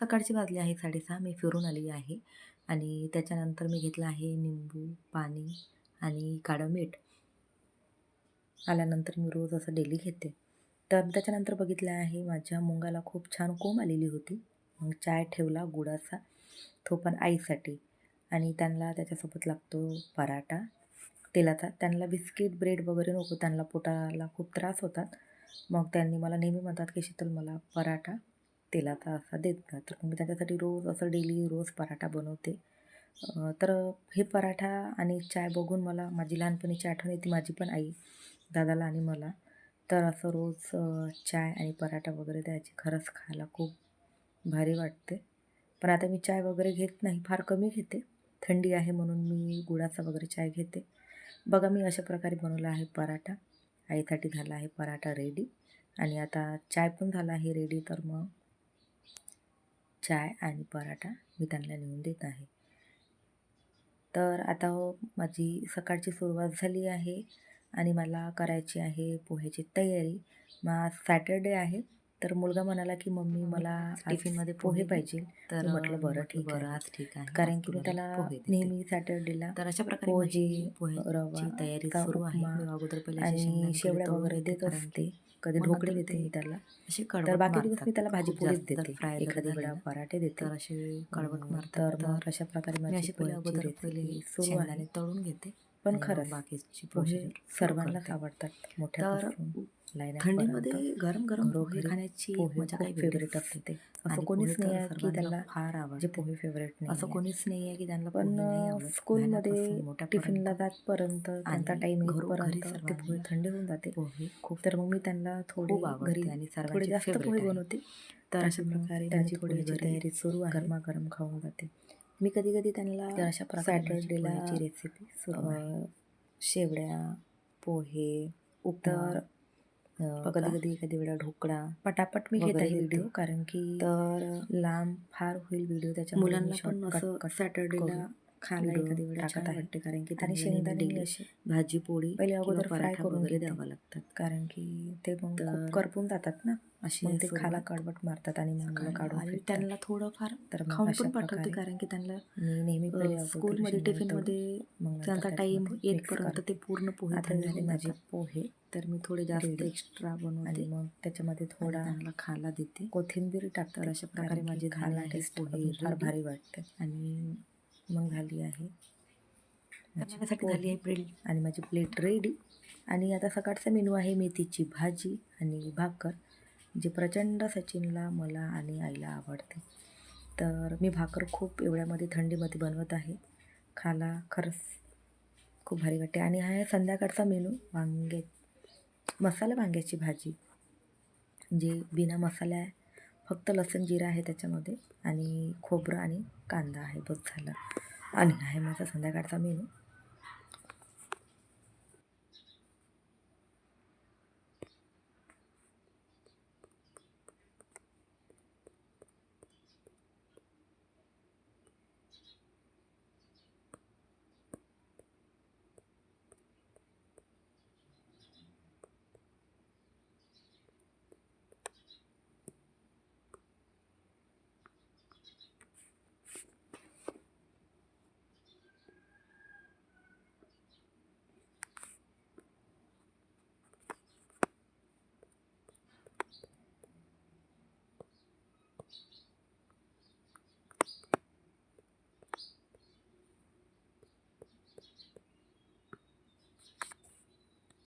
सकाळची वाजली आहे 6:30. मी फिरून आली आहे आणि त्याच्यानंतर मी घेतलं आहे निंबू पाणी आणि काळं मीठ. आल्यानंतर मी रोज असं डेली घेते. तर त्याच्यानंतर बघितलं आहे माझ्या मुंगाला खूप छान कोंब आलेली होती. मग चाय ठेवला गुळाचा, तो पण आईसाठी. आणि त्यांना त्याच्यासोबत लागतो पराठा तेलाचा. त्यांना बिस्किट ब्रेड वगैरे नको, त्यांना पोटाला खूप त्रास होतात. मग त्यांनी मला नेहमी म्हणतात की शीतल मला पराठा तेलाचा असा देत जा. तर मी त्याच्यासाठी रोज असं डेली रोज पराठा बनवते. तर हे पराठा आणि चाय बघून मला माझी लहानपणीची आठवण येते, माझी पण आई दादाला आणि मला. तर असं रोज चाय आणि पराठा वगैरे द्यायची. खरंच खायला खूप भारी वाटते. पण आता मी चाय वगैरे घेत नाही, फार कमी घेते. थंडी आहे म्हणून मी गुळाचा वगैरे चाय घेते. बघा मी अशा प्रकारे बनवला आहे पराठा. आईसाठी झाला आहे पराठा रेडी आणि आता चाय पण झाला आहे रेडी. तर मग चाय आणि पराठा मी त्यांना नेऊन देत आहे. तर आता माझी सकाळची सुरुवात झाली आहे आणि मला करायची आहे पोह्याची तयारी. मग आज सॅटर्डे आहे. तर मुलगा म्हणाला की मम्मी मला टिफिनमध्ये पोहे पाहिजे. तर म्हटलं बरं ठीक आहे. आज ठीक आहे. कारण की मी त्याला नेहमी सॅटर्डेला तर अशा प्रकारे पोहे, पोह्याची रवा तयारी चा सुरू आहे. उपमा मी अगोदर पहिले असे आणि शेंगदाणे शेवड्या तळून वगैरे घेते, देत कारण असते. की कधी मग ढोकळे नंतर देते ते मी त्याला. असे तर कडवट बाकी दिवस मारतात. मी त्याला भाजी खूप पोळीच जास्त देते. फ्राय जर एखादी झाले वेळा ना पराठे देते. तर असे कडवट मारतात. तर मग अशा प्रकारे मी माझी असे पहिले पोह्याची अगोदर पहिले रेसिपी सुरू आहे. शेंगदाणे तळून घेते पण आणि मग खरंच बाकीची पोहे प्रोसिजर सुरू सर्वांनाच करते. आवडतात, तर मोठ्यापासून लहानापर्यंत. थंडीमध्ये गरम गरम पोहे घरोघरी खाण्याची पोहे मजा काही खूप फेवरेट वेगळीच असते. असं आणि कोणीच पोहे नाही तर आहे की सर्वांना त्याला फार जे आवडते. पोहे फेवरेट असं नाही आहे. कोणीच नाही आहे की त्यांना पण पोहे नाही आवडत. स्कूलमध्ये लहानापासून मोठ्यापर्यंत टिफिनला जातपर्यंत त्यांचा आणि टाईम घरोघरी येईपर्यंत ते पोहे सर्वांना थंडे होऊन जाते. पोहे खूप तर मग मी त्यांना थोडे खूप घरी आवडते आणि थोडे सर्वांचे जास्त पोहे फेवरेट आहे. बनवते. तर अशा ताकी मग प्रकारे त्यांची माझी पोह्याची घरी तयारी सुरू आहे. गरमागरम खाऊन जाते. मी कधी कधी त्यांना तर अशा प्रकारे माझी सॅटर्डेला पोह्याची रेसिपी सुरू आहे. शेवड्या, पोहे, उपमा, कधी कधी एखादी वेळा ढोकळा पटापट मी घेत वगैरे आहे देते. व्हिडिओ, कारण की तर लांब फार होईल व्हिडिओ, त्याच्यामुळे मी मुलांना पण शॉर्टकट असं कट सॅटर्डेला करून खायला व्हिडिओ एखादी वेळा टाकत छान आहे. वाटते, कारण की आणि त्यांना नेहमी शेंगदाणे मी डेली असे भाजी पोळी पहिले किंवा अगोदर फ्राय पराठा करून वगैरे घेते, द्यावा लागतात. कारण की ते मग खूप तर करपून जातात ना, अशी मग आहे ते खाला सुरुवात कडवट मारतात आणि मग मुलं सकाळी. काढून आणि फेकतात. त्यांना थोडंफार तर मग खाऊन अशा पण पाठवते, प्रकारे कारण की त्यांना मी नेहमी पहिले अगोदर स्कूलमध्ये शेंगदाणे तळून टिफिनमध्ये मग नंतर त्यांचा टाईम त्याच्यामध्ये मिक्स येतपर्यंत ते करते. पूर्ण पोहे आता थंड झाले होऊन माझे जातात. पोहे तर मी थोडे जास्त रेडी एक्स्ट्रा आणि बनवते मग त्याच्यामध्ये आणि थोडा त्यांना खायला देते. कोथिंबीर तर टाकते, अशा प्रकारे कारण की माझे झाले खायला आहे टेस्ट पोहे अजून फार रेडी. भारी वाटते. आणि मग झाली आहे माझी माझ्यासाठी झाली पोहे आहे ब्रेड. आणि माझी प्लेट रेडी. आणि आता सकाळचा मेनू आहे मेथीची भाजी आणि भाकर, जे प्रचंड सचिनला, मला आणि आईला आवडते. तर मी भाकर खूप एवढ्यामध्ये थंडीमध्ये बनवत आहे. खायला खरंच खूप भारी वाटते. आणि हा आहे संध्याकाळचा मेनू, मसाला वांग्याची भाजी, जे बिना मसाला आहे, फक्त लसूण जिरा आहे त्याच्यामध्ये आणि खोबरं आणि कांदा आहे, बस झालं. आणि आहे माझा संध्याकाळचा मेनू.